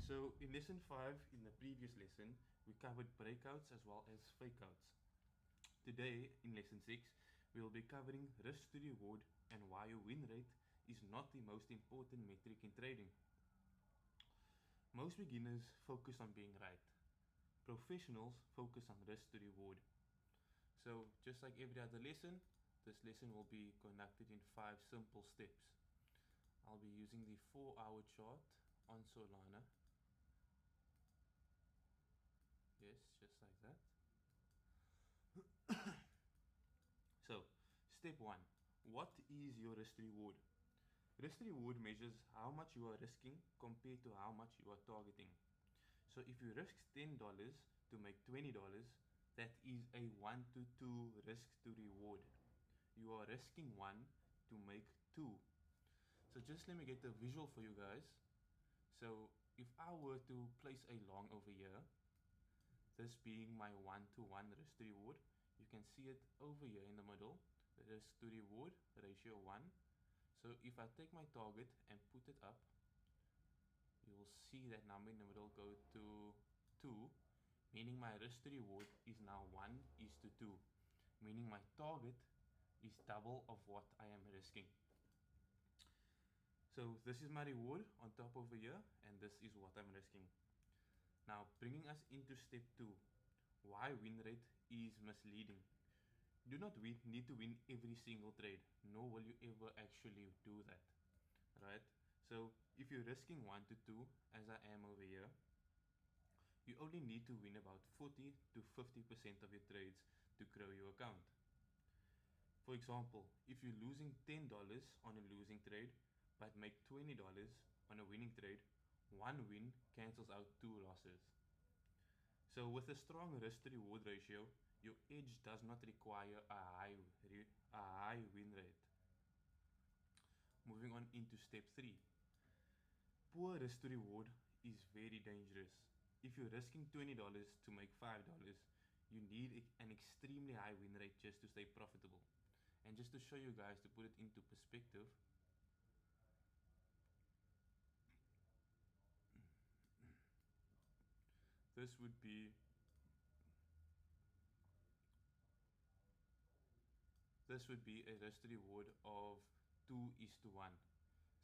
So in lesson 5, in the previous lesson, we covered breakouts as well as fakeouts. Today, in lesson 6, we will be covering risk to reward and why your win rate is not the most important metric in trading. Most beginners focus on being right. Professionals focus on risk to reward. So just like every other lesson, this lesson will be conducted in 5 simple steps. I'll be using the 4-hour chart on Solana. Yes, just like that. So, step 1. What is your risk reward? Risk reward measures how much you are risking compared to how much you are targeting. So if you risk $10 to make $20, that is a 1 to 2 risk to reward. You are risking 1 to make 2. So just let me get a visual for you guys. So if I were to place a long over here, this being my 1 to 1 risk to reward, you can see it over here in the middle, risk to reward ratio 1. So if I take my target and put it up, you will see that number in the middle go to 2, meaning my risk to reward is now 1:2, meaning my target is double of what I am risking. So this is my reward on top over here, and this is what I'm risking. Now bringing us into step 2, why win rate is misleading. You do not need to win every single trade, nor will you ever actually do that, right? So if you're risking 1 to 2, as I am over here, you only need to win about 40 to 50% of your trades to grow your account. For example, if you're losing $10 on a losing trade, but make $20 on a winning trade, 1 win cancels out 2 losses. So with a strong risk to reward ratio, your edge does not require a high win rate. Moving on into step 3. Poor risk to reward is very dangerous. If you're risking $20 to make $5, you need an extremely high win rate just to stay profitable. And just to show you guys, to put it into perspective, this would be a risk to reward of 2:1.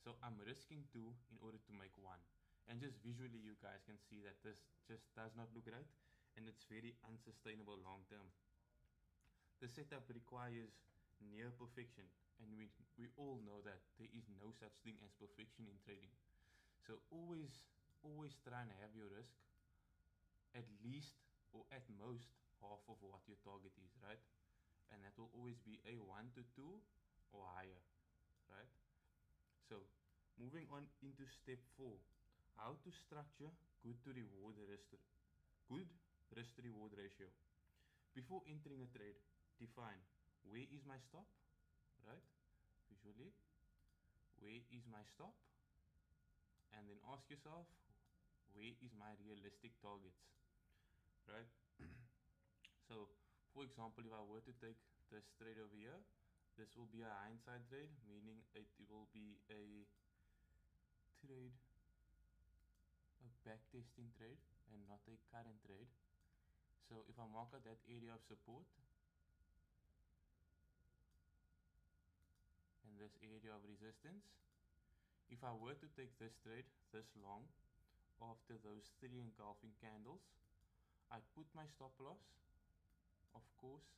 So I'm risking 2 in order to make 1. And just visually you guys can see that this just does not look right, and it's very unsustainable long term. The setup requires near perfection, and we all know that there is no such thing as perfection in trading. So always try and have your risk at least or at most half of what your target is, right? And that will always be a 1 to 2 or higher, right? So moving on into step 4, how to structure good risk to reward ratio. Before entering a trade, define where is my stop, right? Visually, where is my stop? And then ask yourself, where is my realistic targets, right? So for example, if I were to take this trade over here, this will be a hindsight trade, meaning it will be a trade, a backtesting trade, and not a current trade. So if I mark out that area of support and this area of resistance, if I were to take this trade this long after those 3 engulfing candles, I put my stop loss, of course,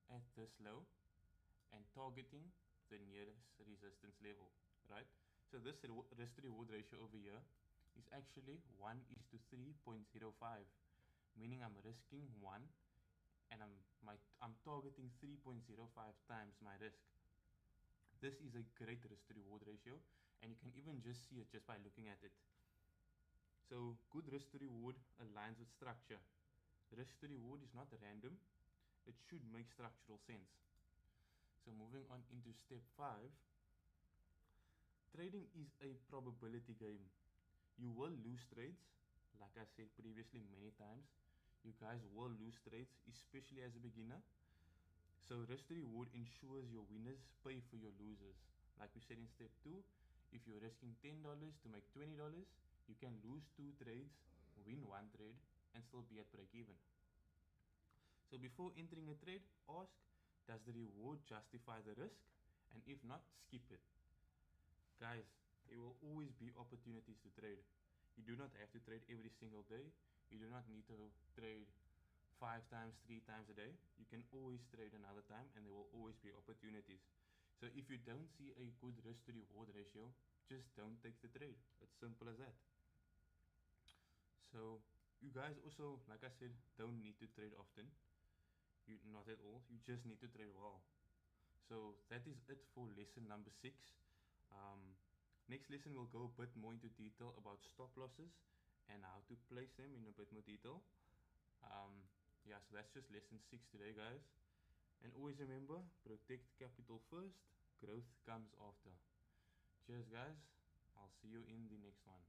at this low and targeting the nearest resistance level, right? So this risk to reward ratio over here is actually 1:3.05, meaning I'm risking 1 and I'm targeting 3.05 times my risk. This is a great risk to reward ratio, and you can even just see it just by looking at it. So good risk to reward aligns with structure. Risk to reward is not random, it should make structural sense. So moving on into step 5, trading is a probability game. You will lose trades, like I said previously many times. You guys will lose trades, especially as a beginner. So risk to reward ensures your winners pay for your losers. Like we said in step 2, if you're risking $10 to make $20, You can lose 2 trades, win 1 trade, and still be at break even. So before entering a trade, ask, does the reward justify the risk? And if not, skip it. Guys, there will always be opportunities to trade. You do not have to trade every single day. You do not need to trade 5 times, 3 times a day. You can always trade another time, and there will always be opportunities. So if you don't see a good risk to reward ratio, just don't take the trade. It's simple as that. So you guys also, like I said, don't need to trade often. You not at all. You just need to trade well. So that is it for lesson number 6. Next lesson we'll go a bit more into detail about stop losses and how to place them in a bit more detail. Yeah, so that's just lesson 6 today, guys. And always remember, protect capital first, growth comes after. Cheers, guys. I'll see you in the next one.